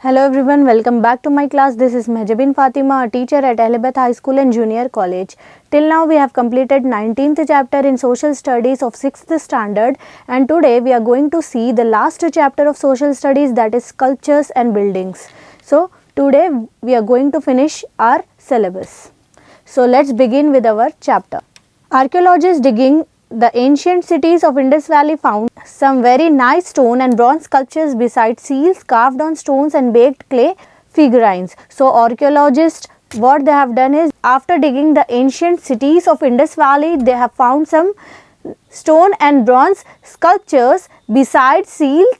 Hello everyone, welcome back to my class. This is Mehjabin Fatima, a teacher at Ahlibeth High School and Junior College. Till now we have completed 19th chapter in Social Studies of 6th standard, and today we are going to see the last chapter of Social Studies, that is Sculptures and Buildings. So today we are going to finish our syllabus. So let's begin with our chapter. Archaeologists digging the ancient cities of Indus Valley found some very nice stone and bronze sculptures besides seals carved on stones and baked clay figurines. So archaeologists, what they have done is, after digging the ancient cities of Indus Valley, they have found some stone and bronze sculptures besides seals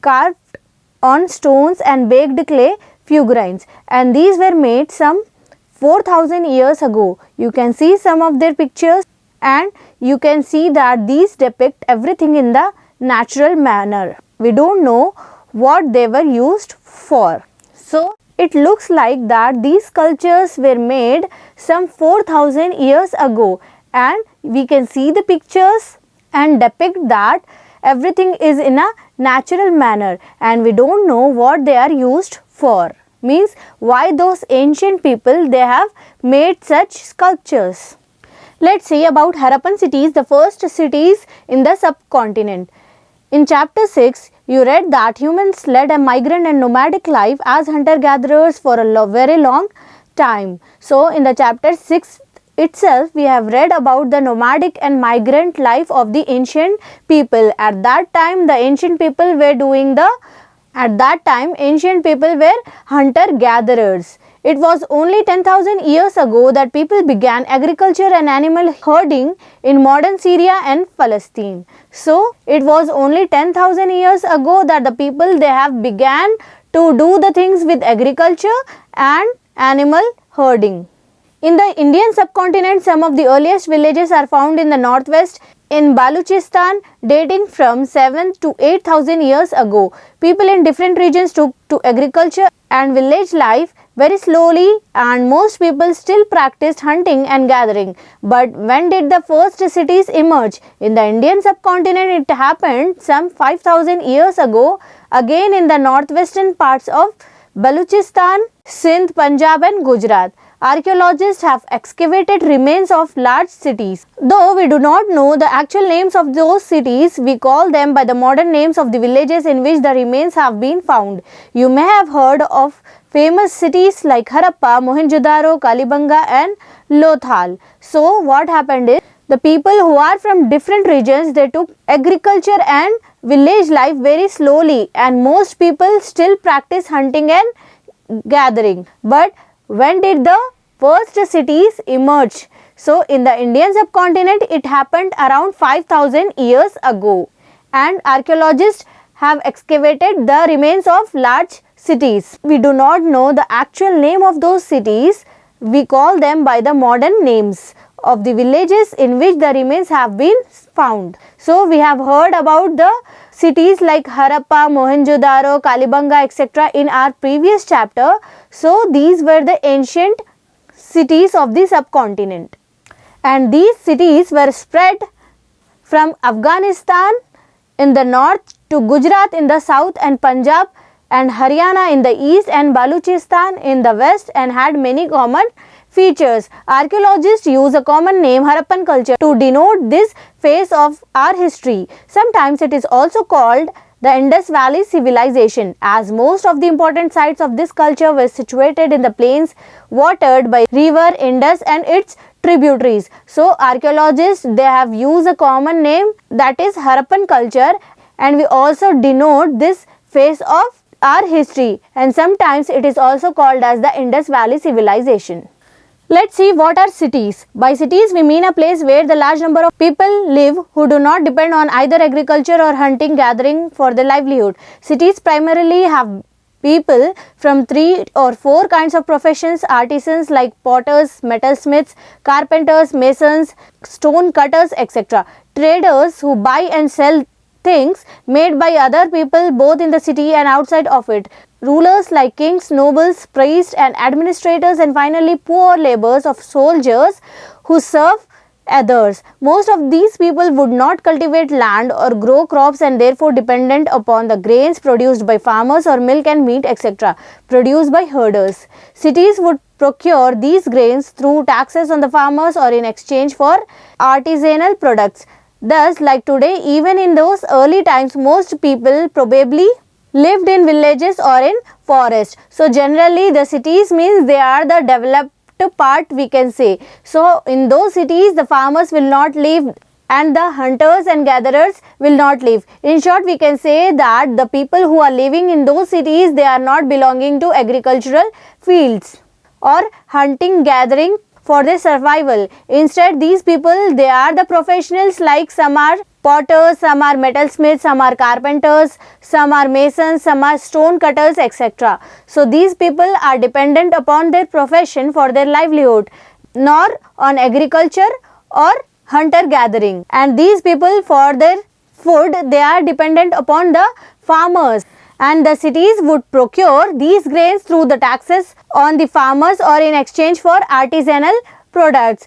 carved on stones and baked clay figurines, and these were made some 4000 years ago. You can see some of their pictures, and you can see that these depict everything in the natural manner. We don't know what they were used for. So it looks like that these sculptures were made some 4000 years ago, and we can see the pictures and depict that everything is in a natural manner, and we don't know what they are used for. Means why those ancient people they have made such sculptures. Let's see about Harappan cities, the first cities in the subcontinent. In chapter 6, you read that humans led a migrant and nomadic life as hunter-gatherers for a very long time. So, in the chapter 6 itself, we have read about the nomadic and migrant life of the ancient people. At that time, ancient people were hunter-gatherers. It was only 10,000 years ago that people began agriculture and animal herding in modern Syria and Palestine. So, it was only 10,000 years ago that the people they have began to do the things with agriculture and animal herding. In the Indian subcontinent, some of the earliest villages are found in the northwest in Baluchistan, dating from 7 to 8,000 years ago. People in different regions took to agriculture and village life very slowly, and most people still practiced hunting and gathering. But when did the first cities emerge? In the Indian subcontinent, it happened some 5,000 years ago, again in the northwestern parts of Baluchistan, Sindh, Punjab and Gujarat. Archaeologists have excavated remains of large cities. Though we do not know the actual names of those cities, we call them by the modern names of the villages in which the remains have been found. You may have heard of famous cities like Harappa, Mohenjo-daro, Kalibanga and Lothal. So what happened is, the people who are from different regions, they took agriculture and village life very slowly, and most people still practice hunting and gathering. But when did the first cities emerge? So in the Indian subcontinent, it happened around 5,000 years ago, and archaeologists have excavated the remains of large cities. We do not know the actual name of those cities. We call them by the modern names of the villages in which the remains have been found. So we have heard about the cities like Harappa, Mohenjo-daro, Kalibanga, etc. in our previous chapter. So these were the ancient cities of the subcontinent, and these cities were spread from Afghanistan in the north to Gujarat in the south and Punjab and Haryana in the east and Baluchistan in the west, and had many common features. Archaeologists use a common name, Harappan culture, to denote this phase of our history. Sometimes it is also called the Indus Valley civilization, as most of the important sites of this culture were situated in the plains watered by river Indus and its tributaries. So archaeologists they have used a common name, that is Harappan culture, and we also denote this phase of our history, and sometimes it is also called as the Indus Valley civilization. Let's see what are cities. By cities we mean a place where the large number of people live who do not depend on either agriculture or hunting gathering for their livelihood. Cities primarily have people from 3 or 4 kinds of professions: artisans like potters, metalsmiths, carpenters, masons, stone cutters, etc. Traders who buy and sell things made by other people both in the city and outside of it. Rulers like kings, nobles, priests and administrators, and finally poor laborers of soldiers who serve others. Most of these people would not cultivate land or grow crops and therefore dependent upon the grains produced by farmers or milk and meat etc. produced by herders. Cities would procure these grains through taxes on the farmers or in exchange for artisanal products. Thus, like today, even in those early times, most people probably lived in villages or in forest. So, generally the cities means they are the developed part, we can say. So, in those cities the farmers will not live and the hunters and gatherers will not live. In short, we can say that the people who are living in those cities, they are not belonging to agricultural fields or hunting gathering for their survival. Instead, these people, they are the professionals, like some are potters, some are metalsmiths, some are carpenters, some are masons, some are stone cutters etc. So these people are dependent upon their profession for their livelihood, nor on agriculture or hunter gathering. And these people, for their food, they are dependent upon the farmers. And the cities would procure these grains through the taxes on the farmers or in exchange for artisanal products.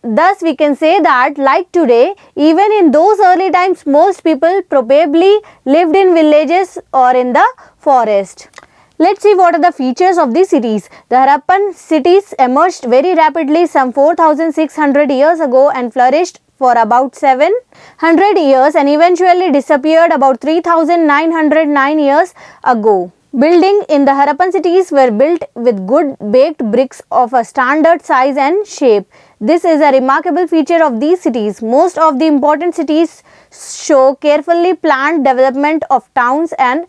Thus, we can say that, like today, even in those early times, most people probably lived in villages or in the forest. Let's see what are the features of these cities. The Harappan cities emerged very rapidly some 4600 years ago and flourished for about 700 years and eventually disappeared about 3909 years ago. Buildings in the Harappan cities were built with good baked bricks of a standard size and shape. This is a remarkable feature of these cities. Most of the important cities show carefully planned development of towns, and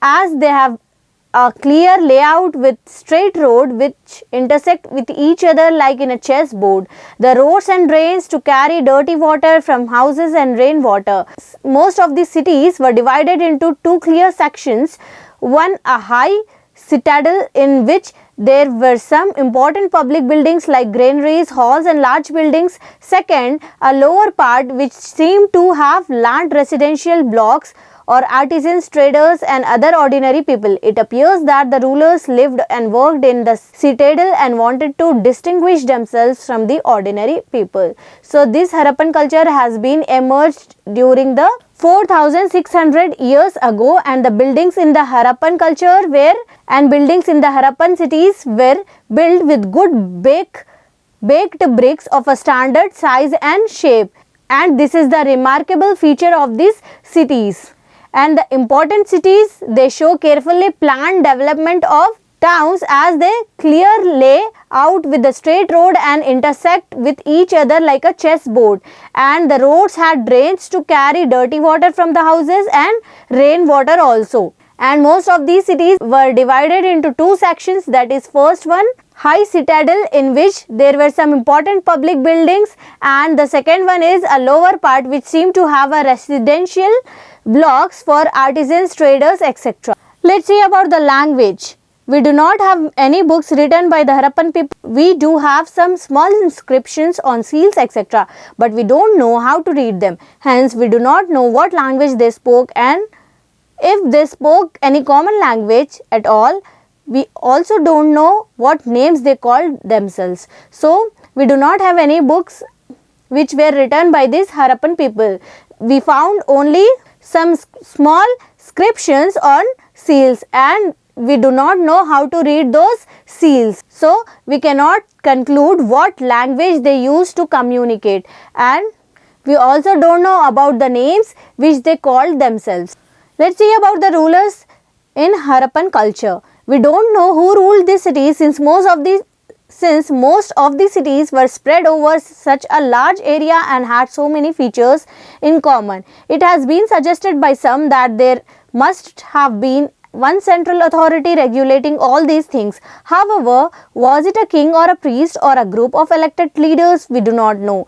as they have a clear layout with straight road which intersect with each other like in a chessboard. The roads and drains to carry dirty water from houses and rainwater. Most of the cities were divided into two clear sections. One, a high citadel in which there were some important public buildings like granaries, halls and large buildings. Second, a lower part which seemed to have land residential blocks or artisans, traders and other ordinary people. It appears that the rulers lived and worked in the citadel and wanted to distinguish themselves from the ordinary people. So this Harappan culture has been emerged during the 4600 years ago, and the buildings in the Harappan culture buildings in the Harappan cities were built with good baked bricks of a standard size and shape. And this is the remarkable feature of these cities. And the important cities, they show carefully planned development of towns as they clear lay out with the straight road and intersect with each other like a chessboard. And the roads had drains to carry dirty water from the houses and rainwater also. And most of these cities were divided into two sections. That is, first one, high citadel in which there were some important public buildings, and the second one is a lower part which seemed to have a residential blocks for artisans, traders etc. Let's see about the language. We do not have any books written by the Harappan people. We do have some small inscriptions on seals etc. But we don't know how to read them. Hence, we do not know what language they spoke, and if they spoke any common language at all. We also don't know what names they called themselves. So, we do not have any books which were written by these Harappan people. We found only some small inscriptions on seals, and we do not know how to read those seals. So, we cannot conclude what language they used to communicate, and we also don't know about the names which they called themselves. Let's see about the rulers in Harappan culture. We don't know who ruled these cities since most of the cities were spread over such a large area and had so many features in common. It has been suggested by some that there must have been one central authority regulating all these things. However, was it a king or a priest or a group of elected leaders? We do not know.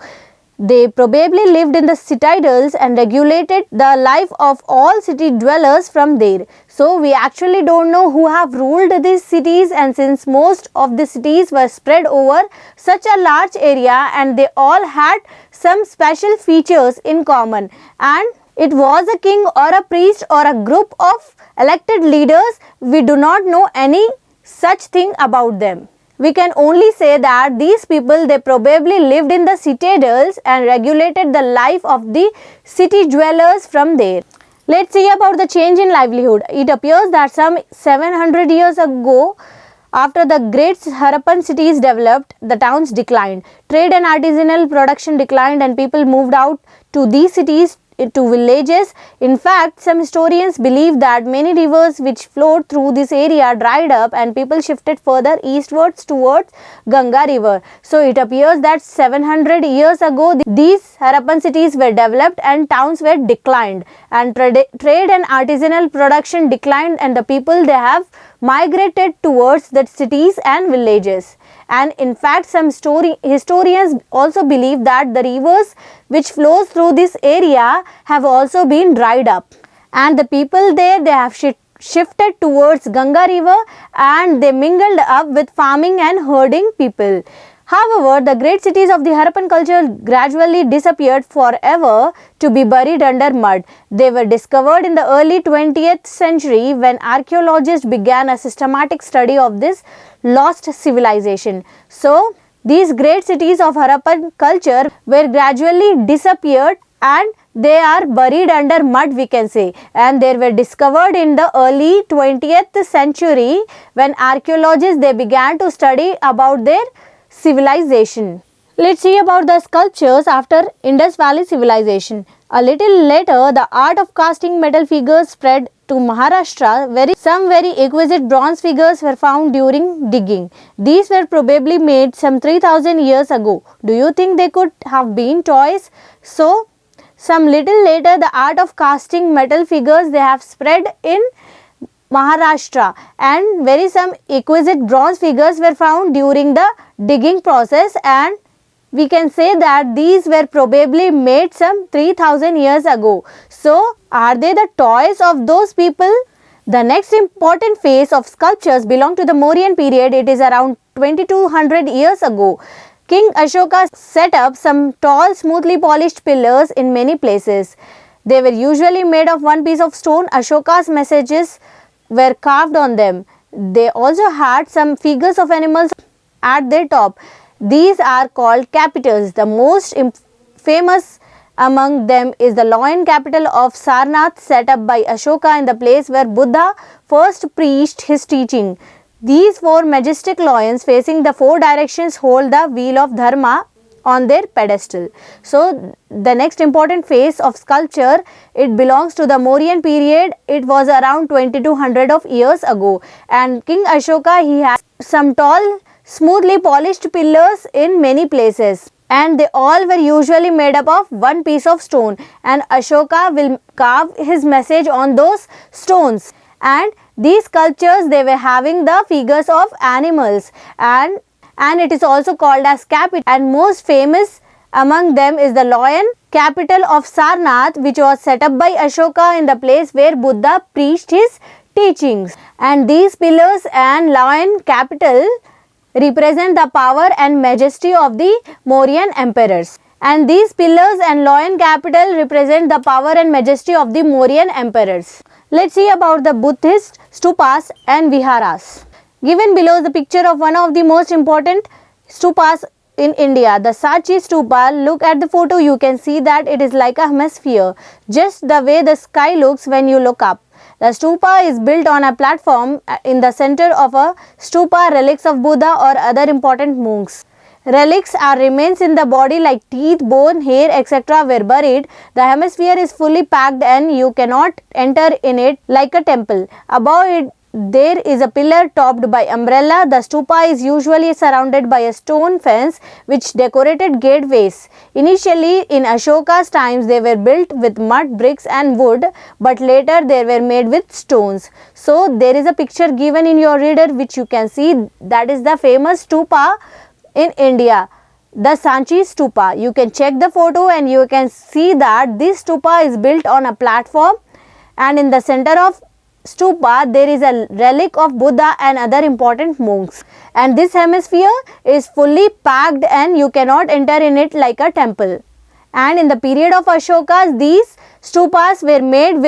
They probably lived in the citadels and regulated the life of all city dwellers from there. So, we actually don't know who have ruled these cities, and since most of the cities were spread over such a large area and they all had some special features in common, and it was a king or a priest or a group of elected leaders, we do not know any such thing about them. We can only say that these people, they probably lived in the citadels and regulated the life of the city dwellers from there. Let's see about the change in livelihood. It appears that some 700 years ago, after the great Harappan cities developed, the towns declined. Trade and artisanal production declined and people moved out to these cities, to villages. In fact, some historians believe that many rivers which flowed through this area dried up and people shifted further eastwards towards Ganga river. So it appears that 700 years ago these Harappan cities were developed and towns were declined, and trade and artisanal production declined, and the people, they have migrated towards the cities and villages. And in fact, some historians also believe that the rivers which flows through this area have also been dried up, and the people there, they have shifted towards Ganga river and they mingled up with farming and herding people. However, the great cities of the Harappan culture gradually disappeared forever to be buried under mud. They were discovered in the early 20th century when archaeologists began a systematic study of this lost civilization. So, these great cities of Harappan culture were gradually disappeared and they are buried under mud, we can say, and they were discovered in the early 20th century when archaeologists, they began to study about their civilization. Let's see about the sculptures after Indus Valley civilization. A little later, the art of casting metal figures spread to Maharashtra. Some very exquisite bronze figures were found during digging. These were probably made some 3000 years ago. Do you think they could have been toys? So, some little later, the art of casting metal figures, they have spread in Maharashtra, and some exquisite bronze figures were found during the digging process, and we can say that these were probably made some 3000 years ago. So, are they the toys of those people? The next important phase of sculptures belong to the Mauryan period. It is around 2200 years ago. King Ashoka set up some tall, smoothly polished pillars in many places. They were usually made of one piece of stone. Ashoka's messages were carved on them. They also had some figures of animals at their top. These are called capitals. The most famous among them is the lion capital of Sarnath, set up by Ashoka in the place where Buddha first preached his teaching. These four majestic lions facing the four directions hold the wheel of Dharma on their pedestal. So, the next important phase of sculpture, it belongs to the Mauryan period. It was around 2200 of years ago, and King Ashoka, he has some tall, smoothly polished pillars in many places, and they all were usually made up of one piece of stone, and Ashoka will carve his message on those stones. And these sculptures, they were having the figures of animals, and it is also called as capital, and most famous among them is the lion capital of Sarnath, which was set up by Ashoka in the place where Buddha preached his teachings. And these pillars and lion capital represent the power and majesty of the Mauryan emperors. And these pillars and lion capital represent the power and majesty of the Mauryan emperors. Let's see about the Buddhist stupas and viharas. Given below the picture of one of the most important stupas in India, the Sanchi stupa. Look at the photo, you can see that it is like a hemisphere, just the way the sky looks when you look up. The stupa is built on a platform. In the center of a stupa, relics of Buddha or other important monks. Relics are remains in the body like teeth, bone, hair, etc. were buried. The hemisphere is fully packed and you cannot enter in it like a temple. Above it, there is a pillar topped by umbrella. The stupa is usually surrounded by a stone fence which decorated gateways. Initially, in Ashoka's times, they were built with mud, bricks and wood, but later they were made with stones. So, there is a picture given in your reader which you can see, that is the famous stupa in India, the Sanchi stupa. You can check the photo and you can see that this stupa is built on a platform, and in the center of stupa there is a relic of Buddha and other important monks, and this hemisphere is fully packed and you cannot enter in it like a temple. And in the period of Ashoka, these stupas were made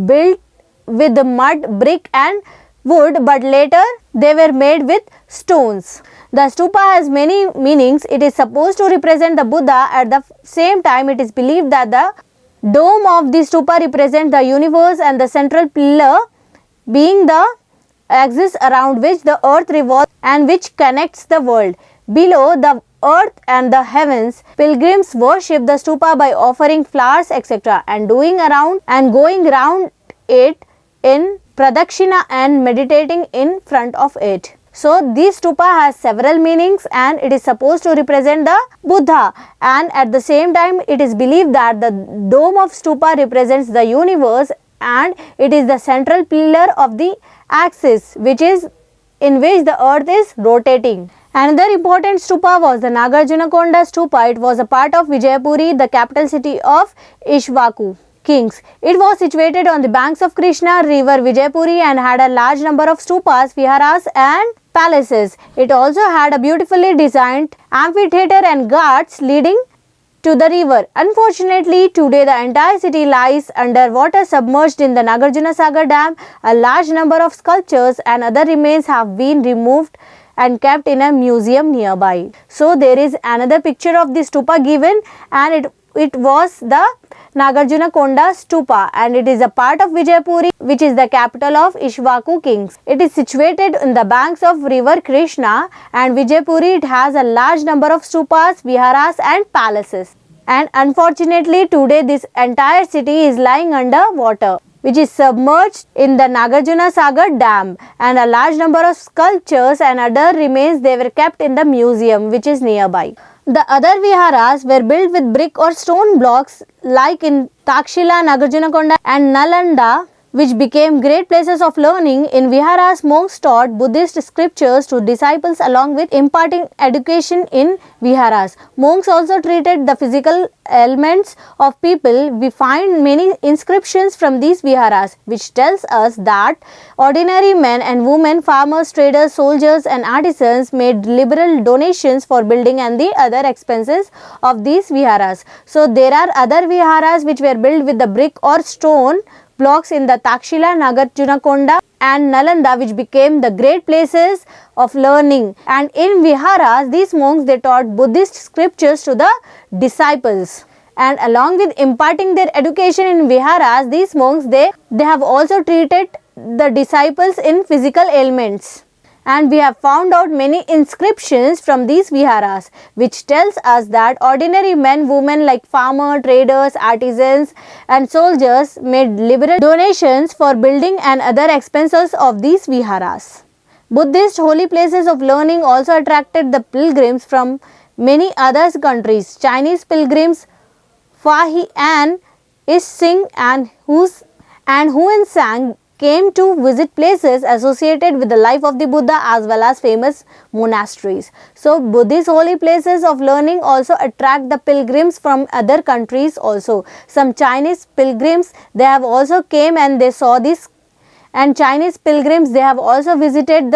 built with the mud, brick and wood, but later they were made with stones. The stupa has many meanings. It is supposed to represent the Buddha. At the same time, it is believed that the dome of the stupa represents the universe and the central pillar being the axis around which the earth revolves and which connects the world. Below the earth and the heavens, pilgrims worship the stupa by offering flowers, etc., and going around it in pradakshina and meditating in front of it. So this stupa has several meanings, and it is supposed to represent the Buddha, and at the same time it is believed that the dome of stupa represents the universe and it is the central pillar of the axis in which the earth is rotating. Another important stupa was the Nagarjunakonda stupa. It was a part of Vijayapuri, the capital city of Ishwaku kings. It was situated on the banks of Krishna river Vijayapuri and had a large number of stupas, viharas and palaces. It also had a beautifully designed amphitheatre and ghats leading to the river. Unfortunately, today the entire city lies under water, submerged in the Nagarjuna Sagar Dam. A large number of sculptures and other remains have been removed and kept in a museum nearby. So there is another picture of the stupa given, and it was the Nagarjunakonda stupa, and it is a part of Vijayapuri, which is the capital of Ishwaku kings. It is situated in the banks of river Krishna, and Vijayapuri it has a large number of stupas, viharas and palaces. And unfortunately today this entire city is lying under water, which is submerged in the Nagarjuna Sagar Dam, and a large number of sculptures and other remains they were kept in the museum which is nearby. The other viharas were built with brick or stone blocks like in Takshila, Nagarjunakonda and Nalanda, which became great places of learning. In viharas, monks taught Buddhist scriptures to disciples along with imparting education in viharas. Monks also treated the physical ailments of people. We find many inscriptions from these viharas, which tells us that ordinary men and women, farmers, traders, soldiers and artisans made liberal donations for building and the other expenses of these viharas. So there are other viharas which were built with the brick or stone blocks in the Takshila, Nagarjunakonda and Nalanda, which became the great places of learning. And in viharas, these monks they taught Buddhist scriptures to the disciples. And along with imparting their education in viharas, these monks they have also treated the disciples in physical ailments. And we have found out many inscriptions from these viharas, which tells us that ordinary men, women like farmers, traders, artisans and soldiers made liberal donations for building and other expenses of these viharas. Buddhist holy places of learning also attracted the pilgrims from many other countries. Chinese pilgrims Fa Hian, Ish Sing and Huan Sang came to visit places associated with the life of the Buddha as well as famous monasteries. So Buddhist holy places of learning also attract the pilgrims from other countries also. Some Chinese pilgrims they have also came and they saw this, and Chinese pilgrims they have also visited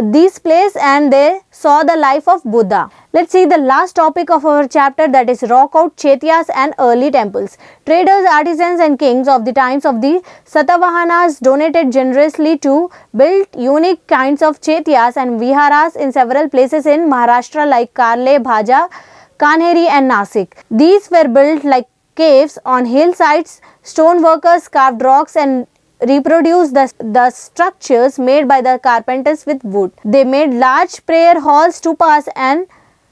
this place and they saw the life of Buddha. Let's see the last topic of our chapter, that is rock cut Chaityas and early temples. Traders, artisans and kings of the times of the Satavahanas donated generously to build unique kinds of Chaityas and viharas in several places in Maharashtra like Karle, Bhaja, Kanheri and Nasik. These were built like caves on hillsides. Stone workers carved rocks and reproduced the structures made by the carpenters with wood. They made large prayer halls, stupas and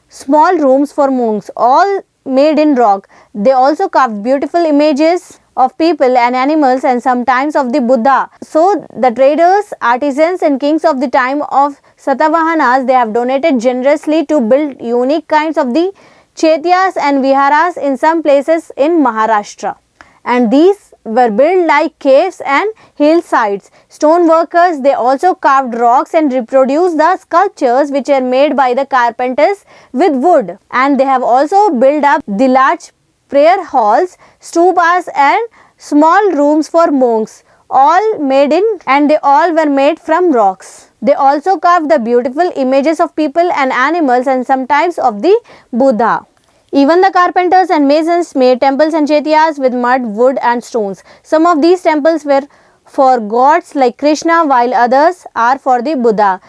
small rooms for monks, all made in rock. They also carved beautiful images of people and animals and sometimes of the Buddha. So the traders, artisans and kings of the time of Satavahanas, they have donated generously to build unique kinds of the Chaityas and viharas in some places in Maharashtra. And these were built like caves and hillsides. Stone workers they also carved rocks and reproduced the sculptures which are made by the carpenters with wood. And they have also built up the large prayer halls, stupas and small rooms for monks, all made in, and they all were made from rocks. They also carved the beautiful images of people and animals and sometimes of the Buddha. Even the carpenters and masons made temples and chaityas with mud, wood and stones. Some of these temples were for gods like Krishna while others are for the Buddha.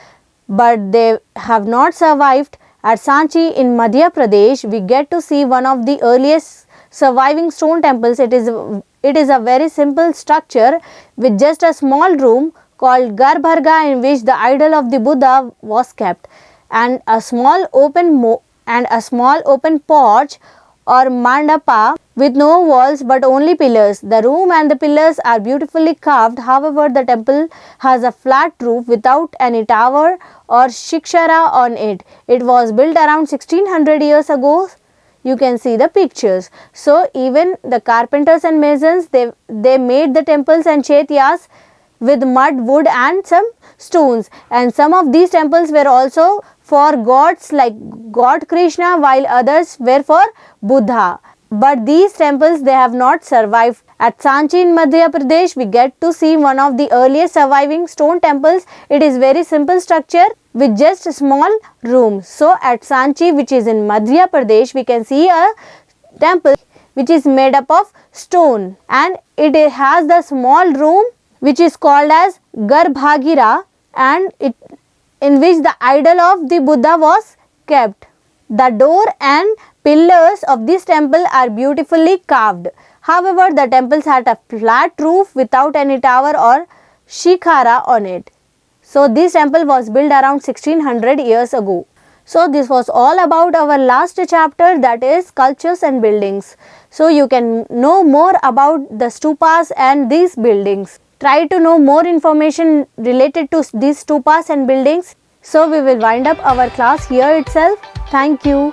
but they have not survived. At Sanchi in Madhya Pradesh, we get to see one of the earliest surviving stone temples. It is a very simple structure with just a small room called Garbharga, in which the idol of the Buddha was kept, and a small open porch or mandapa with no walls but only pillars. The room and the pillars are beautifully carved. However, the temple has a flat roof without any tower or shikshara on it. It was built around 1600 years ago. You can see the pictures. So even the carpenters and masons, they made the temples and chaityas with mud, wood and some stones, and some of these temples were also for gods like God Krishna, while others were for Buddha. But these temples, they have not survived. At Sanchi in Madhya Pradesh, we get to see one of the earliest surviving stone temples. It is very simple structure with just a small room. So at Sanchi, which is in Madhya Pradesh, we can see a temple which is made up of stone, and it has the small room which is called as Garbhagira, and in which the idol of the Buddha was kept. The door and pillars of this temple are beautifully carved. However, the temples had a flat roof without any tower or shikhara on it. So this temple was built around 1600 years ago. So this was all about our last chapter, that is sculptures and buildings. So you can know more about the stupas and these buildings. Try to know more information related to these stupas and buildings. So we will wind up our class here itself. Thank you.